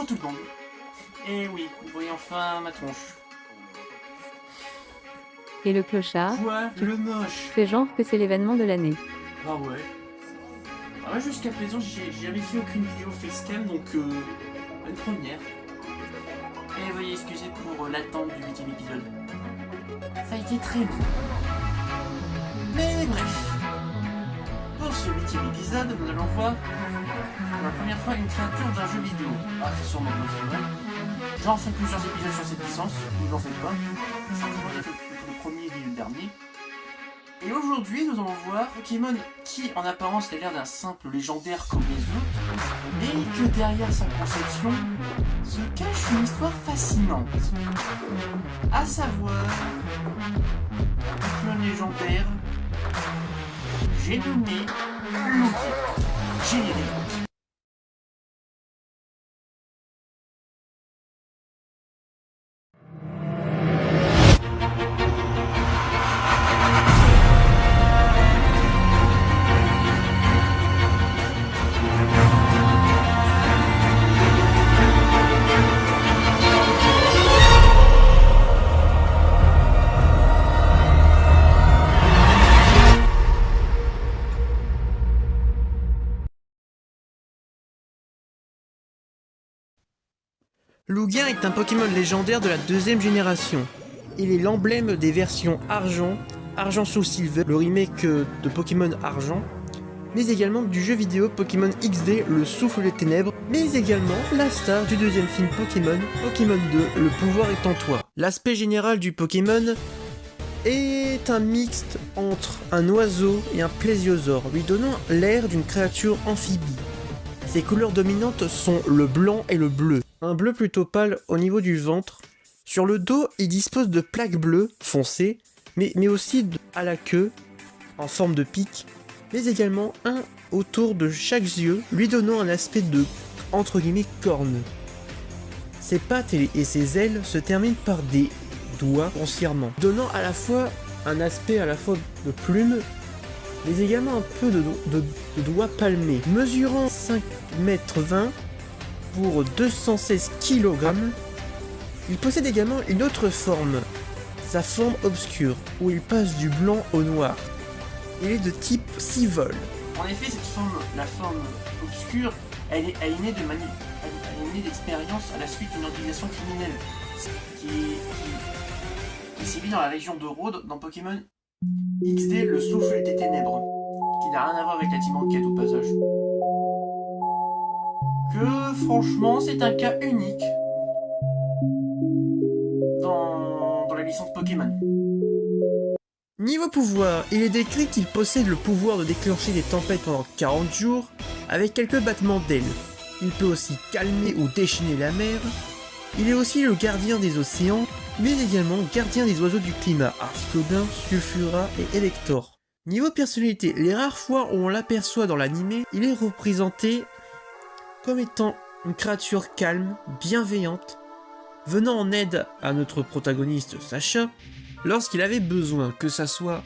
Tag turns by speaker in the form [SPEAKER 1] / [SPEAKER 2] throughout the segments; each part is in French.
[SPEAKER 1] Bonjour tout le monde. Et oui, vous voyez enfin ma tronche.
[SPEAKER 2] Et le clochard,
[SPEAKER 1] Quoi? Le moche?
[SPEAKER 2] fait genre que c'est l'événement de l'année.
[SPEAKER 1] Ah ouais. Ah ouais, jusqu'à présent, j'ai jamais fait aucune vidéo facecam, donc une première. Et veuillez excuser pour l'attente du 8ème épisode. Ça a été très long. Mais bref. Pour ce 8ème épisode, nous allons voir pour la première fois une créature d'un jeu vidéo. Ah, c'est sûrement pas vrai. J'en fais plusieurs épisodes sur cette licence, vous n'en faites pas. Ça va être le premier et le dernier. Et aujourd'hui, nous allons voir Pokémon qui, en apparence, a l'air d'un simple légendaire comme les autres, mais que derrière sa conception se cache une histoire fascinante. À savoir, Pokémon légendaire, j'ai nommé Lugia. Générique. Lugia est un Pokémon légendaire de la deuxième génération. Il est l'emblème des versions Argent, Argent Soul Silver, le remake de Pokémon Argent, mais également du jeu vidéo Pokémon XD, le Souffle des Ténèbres, mais également la star du deuxième film Pokémon, Pokémon 2, le pouvoir est en toi. L'aspect général du Pokémon est un mixte entre un oiseau et un plésiosaure, lui donnant l'air d'une créature amphibie. Ses couleurs dominantes sont le blanc et le bleu. Un bleu plutôt pâle au niveau du ventre. Sur le dos, il dispose de plaques bleues foncées, mais aussi à la queue, en forme de pic, mais également un autour de chaque yeux, lui donnant un aspect de, entre guillemets, corne. Ses pattes et ses ailes se terminent par des doigts grossièrement, donnant à la fois un aspect à la fois de plume, mais également un peu de doigts palmés. Mesurant 5,20 m pour 216 kg, il possède également une autre forme, sa forme obscure, où il passe du blanc au noir. Il est de type Seavol. En effet, cette forme, la forme obscure, elle est née d'expérience à la suite d'une organisation criminelle qui sévit dans la région de Rhodes dans Pokémon XD, le Souffle des Ténèbres, qui n'a rien à voir avec la Team Rocket au passage. Que franchement, c'est un cas unique dans la licence Pokémon. Niveau pouvoir, il est décrit qu'il possède le pouvoir de déclencher des tempêtes pendant 40 jours avec quelques battements d'ailes. Il peut aussi calmer ou déchaîner la mer. Il est aussi le gardien des océans, mais également gardien des oiseaux du climat, Arscobin, Sulfura et Elector. Niveau personnalité, les rares fois où on l'aperçoit dans l'anime, il est représenté comme étant une créature calme, bienveillante, venant en aide à notre protagoniste Sacha lorsqu'il avait besoin, que ça soit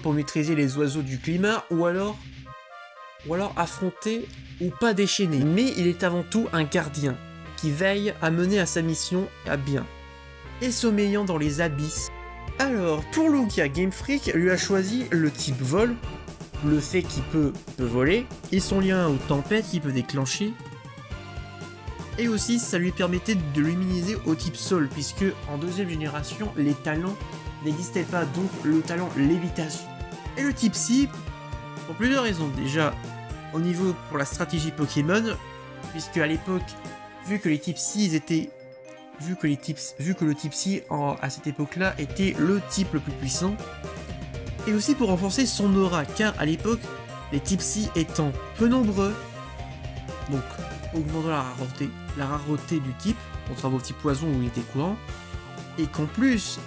[SPEAKER 1] pour maîtriser les oiseaux du climat ou alors affronter ou pas déchaîner. Mais il est avant tout un gardien qui veille à mener à sa mission à bien, et sommeillant dans les abysses. Alors, pour Lugia, Game Freak lui a choisi le type vol, le fait qu'il peut voler, et son lien aux tempêtes qu'il peut déclencher. Et aussi, ça lui permettait de l'immuniser au type sol, puisque en deuxième génération, les talents n'existaient pas, donc le talent lévitation. Et le type Psy, pour plusieurs raisons. Déjà, au niveau pour la stratégie Pokémon, puisque à l'époque, vu que le type Psy à cette époque-là était le type le plus puissant, et aussi pour renforcer son aura, car à l'époque, les types Psy étant peu nombreux, donc augmentant la rareté du type, contrairement au type poison où il était courant, et qu'en plus,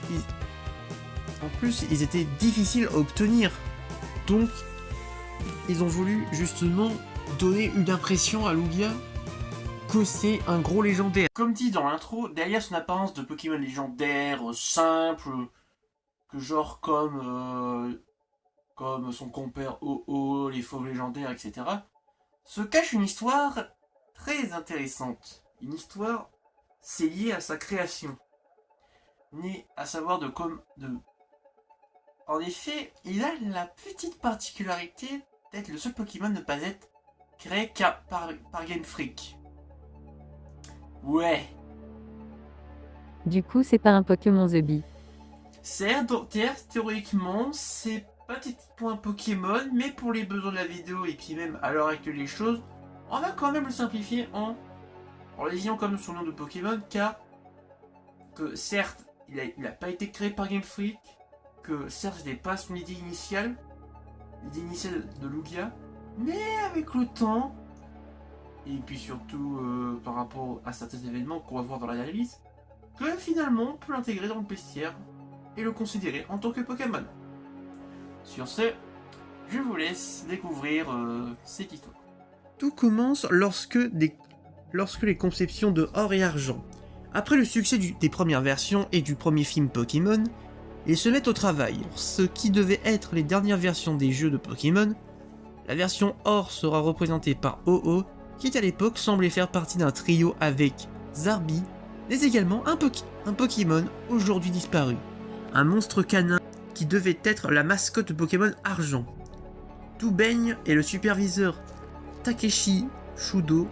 [SPEAKER 1] ils étaient difficiles à obtenir. Donc, ils ont voulu justement donner une impression à Lugia que c'est un gros légendaire. Comme dit dans l'intro, derrière son apparence de Pokémon légendaire, simple, que genre comme son compère Oh-Oh, les fauves légendaires, etc., se cache une histoire très intéressante. une histoire, c'est lié à sa création. Né à savoir de comme de. En effet, il a la petite particularité d'être le seul Pokémon ne pas être créé par Game Freak. Ouais.
[SPEAKER 2] Du coup, c'est pas un Pokémon The Bee.
[SPEAKER 1] Certes, théoriquement, c'est pas pour un Pokémon, mais pour les besoins de la vidéo et puis même à l'heure actuelle des choses, on va quand même le simplifier en désignant comme son nom de Pokémon, car que certes, il a pas été créé par Game Freak, que certes, c'était pas son idée initiale de Lugia, mais avec le temps, et puis surtout par rapport à certains événements qu'on va voir dans l'analyse, que finalement on peut l'intégrer dans le bestiaire et le considérer en tant que Pokémon. Sur ce, je vous laisse découvrir cette histoire. Tout commence lorsque les conceptions de Or et Argent. Après le succès des premières versions et du premier film Pokémon, ils se mettent au travail. Ce qui devait être les dernières versions des jeux de Pokémon, la version Or sera représentée par Ho-Oh, qui à l'époque semblait faire partie d'un trio avec Zarbi, mais également un Pokémon aujourd'hui disparu. Un monstre canin qui devait être la mascotte de Pokémon Argent. Toubeigne et le superviseur Takeshi Shudo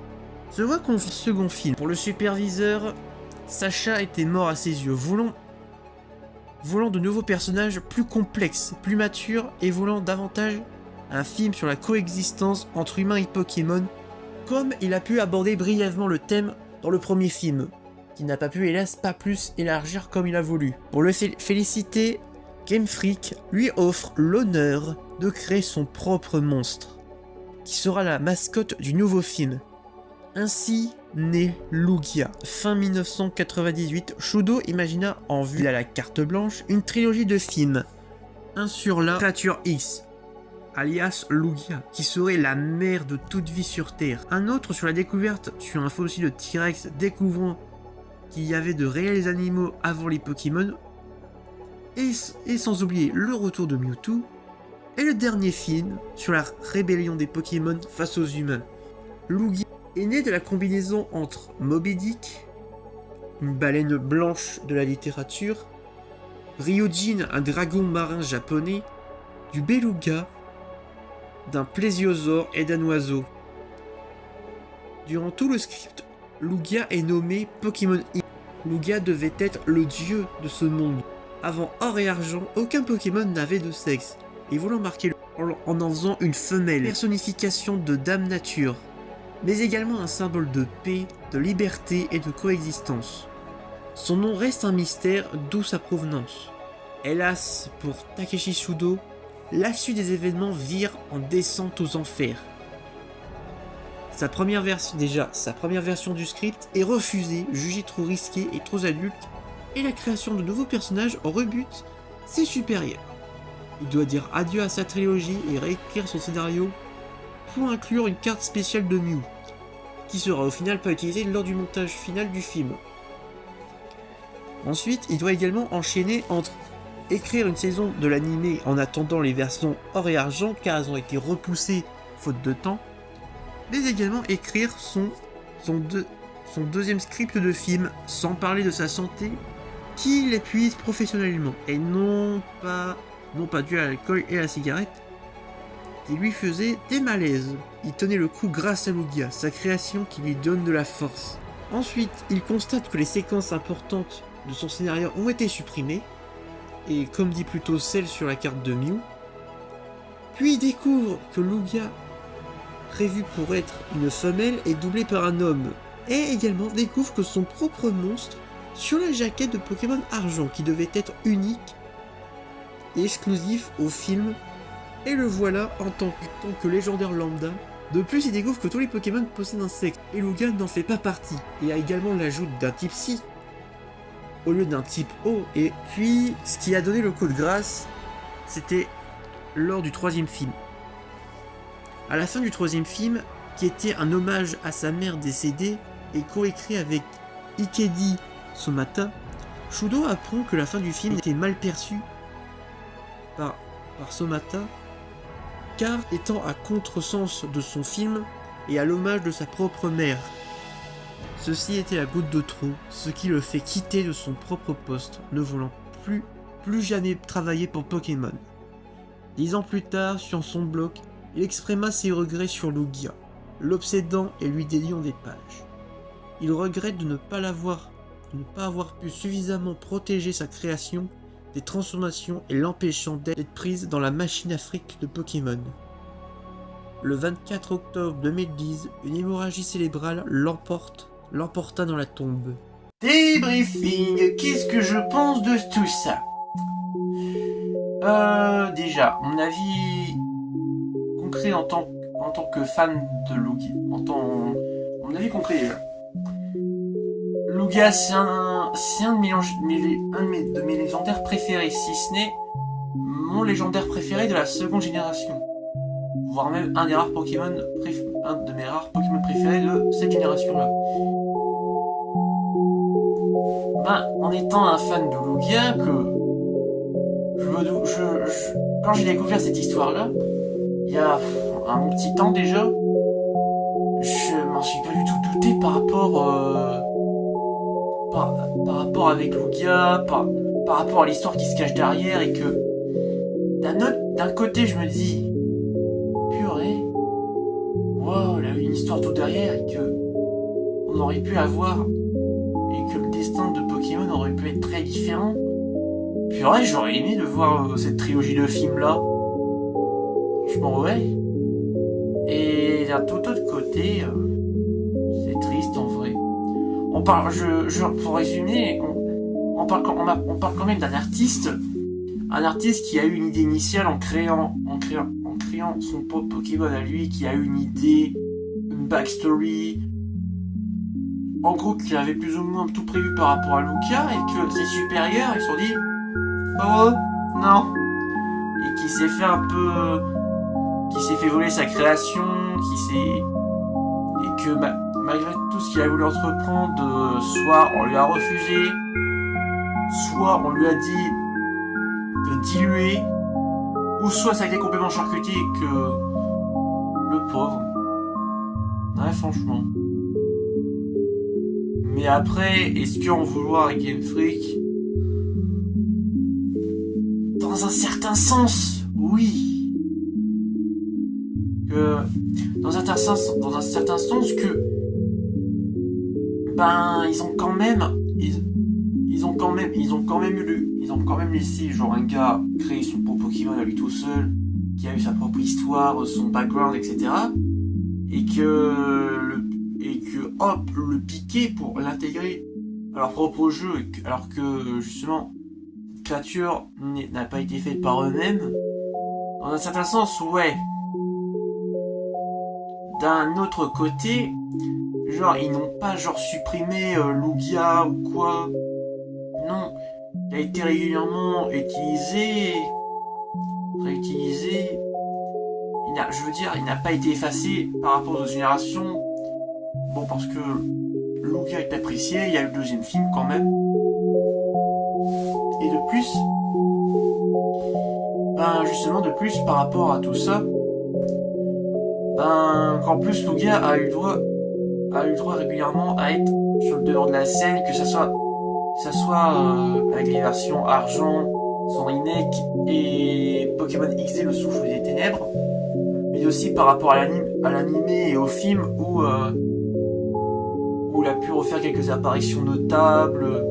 [SPEAKER 1] se voient confier le second film. Pour le superviseur, Sacha était mort à ses yeux, voulant de nouveaux personnages plus complexes, plus matures et voulant davantage un film sur la coexistence entre humains et Pokémon, comme il a pu aborder brièvement le thème dans le premier film, qui n'a pas pu hélas pas plus élargir comme il a voulu. Pour le féliciter, Game Freak lui offre l'honneur de créer son propre monstre, qui sera la mascotte du nouveau film. Ainsi naît Lugia. Fin 1998, Shudo imagina en vue à la carte blanche une trilogie de films. Un sur la créature X, alias Lugia, qui serait la mère de toute vie sur Terre. Un autre sur la découverte sur un fossile de T-Rex découvrant qu'il y avait de réels animaux avant les Pokémon. Et sans oublier le retour de Mewtwo. Et le dernier film sur la rébellion des Pokémon face aux humains. Lugia est né de la combinaison entre Moby Dick, une baleine blanche de la littérature, Ryujin, un dragon marin japonais, du beluga, d'un plésiosaure et d'un oiseau. Durant tout le script, Lugia est nommé Pokémon X. Lugia devait être le dieu de ce monde. Avant Or et Argent, aucun Pokémon n'avait de sexe, et voulant marquer en faisant une femelle, personnification de Dame Nature, mais également un symbole de paix, de liberté et de coexistence. Son nom reste un mystère, d'où sa provenance. Hélas, pour Takeshi Shudo, la suite des événements vire en descente aux enfers. Sa première version du script est refusée, jugée trop risquée et trop adulte, et la création de nouveaux personnages rebute ses supérieurs. Il doit dire adieu à sa trilogie et réécrire son scénario pour inclure une carte spéciale de Mew, qui sera au final pas utilisée lors du montage final du film. Ensuite, il doit également enchaîner entre écrire une saison de l'anime en attendant les versions Or et Argent car elles ont été repoussées faute de temps, mais également écrire son deuxième script de film, sans parler de sa santé, qui l'épuise professionnellement, et non pas dû à l'alcool et à la cigarette, qui lui faisait des malaises. Il tenait le coup grâce à Lugia, sa création qui lui donne de la force. Ensuite, il constate que les séquences importantes de son scénario ont été supprimées, et comme dit plus tôt celle sur la carte de Mew, puis il découvre que Lugia, prévu pour être une femelle, est doublé par un homme, et également découvre que son propre monstre sur la jaquette de Pokémon Argent, qui devait être unique et exclusif au film, et le voilà en tant que légendaire lambda. De plus, il découvre que tous les Pokémon possèdent un sexe, et Lugia n'en fait pas partie, et a également l'ajout d'un type Si au lieu d'un type O, et puis ce qui a donné le coup de grâce, c'était lors du troisième film. À la fin du troisième film, qui était un hommage à sa mère décédée, et coécrit avec Ikedi Somata, Shudo apprend que la fin du film était mal perçue par Somata, car étant à contresens de son film et à l'hommage de sa propre mère. Ceci était la goutte de trop, ce qui le fait quitter de son propre poste, ne voulant plus jamais travailler pour Pokémon. 10 ans plus tard, sur son blog, il exprima ses regrets sur Lugia, l'obsédant et lui dédiant des pages. Il regrette de ne pas avoir pu suffisamment protéger sa création des transformations et l'empêchant d'être prise dans la machine à fric de Pokémon. Le 24 octobre 2010, une hémorragie cérébrale l'emporta dans la tombe. Débriefing, qu'est-ce que je pense de tout ça? Déjà, mon avis concret en tant que fan de Lugia. Mon avis concret déjà. Lugia, c'est un de mes légendaires préférés, si ce n'est mon légendaire préféré de la seconde génération. Voire même un de mes rares Pokémon préférés de cette génération-là. En étant un fan de Lugia, quand j'ai découvert cette histoire-là, il y a un petit temps déjà, je m'en suis pas du tout douté par rapport avec Lugia, par rapport à l'histoire qui se cache derrière, et que d'un côté je me dis purée, wow, il y a une histoire tout derrière, et que on aurait pu avoir, et que le destin de Pokémon aurait pu être très différent. Purée, j'aurais aimé de voir cette trilogie de films là. Franchement, ouais. Et d'un tout autre côté, c'est triste en vrai. Pour résumer, on parle quand même d'un artiste. Un artiste qui a eu une idée initiale en créant son Pokémon à lui, qui a eu une idée, une backstory. En gros, qu'il avait plus ou moins tout prévu par rapport à Lugia, et que ses supérieurs, ils se sont dit oh non, et qui s'est fait voler sa création, et que malgré tout ce qu'il a voulu entreprendre, soit on lui a refusé, soit on lui a dit de diluer, ou soit ça a été complètement charcuté, et que le pauvre, ouais, franchement. Mais après, est-ce qu'en vouloir à Game Freak, dans un certain sens, oui. Dans un certain sens que ils ont quand même laissé genre un gars créer son propre Pokémon à lui tout seul, qui a eu sa propre histoire, son background, etc. Et que le piquer pour l'intégrer à leur propre jeu, alors que justement cette créature n'a pas été faite par eux-mêmes. Dans un certain sens, ouais. D'un autre côté, genre ils n'ont pas supprimé Lugia ou quoi. Non, il a été régulièrement utilisé, réutilisé. Il n'a pas été effacé par rapport aux générations. Bon, parce que Lugia est apprécié, il y a eu le deuxième film quand même. Et de plus, justement, par rapport à tout ça, qu'en plus Lugia a eu le droit régulièrement à être sur le devant de la scène, que ça soit avec les versions Argent, son remake, et Pokémon XD, le souffle des ténèbres, mais aussi par rapport à l'animé et au film où il a pu refaire quelques apparitions notables,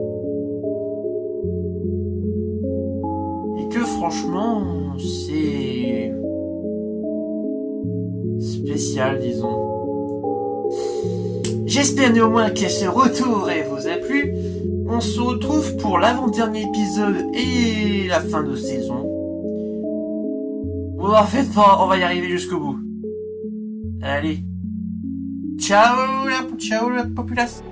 [SPEAKER 1] et que franchement c'est spécial, disons. J'espère néanmoins que ce retour vous a plu. On se retrouve pour l'avant-dernier épisode et la fin de saison. Bon, en fait, on va y arriver jusqu'au bout. Allez. Ciao la populace.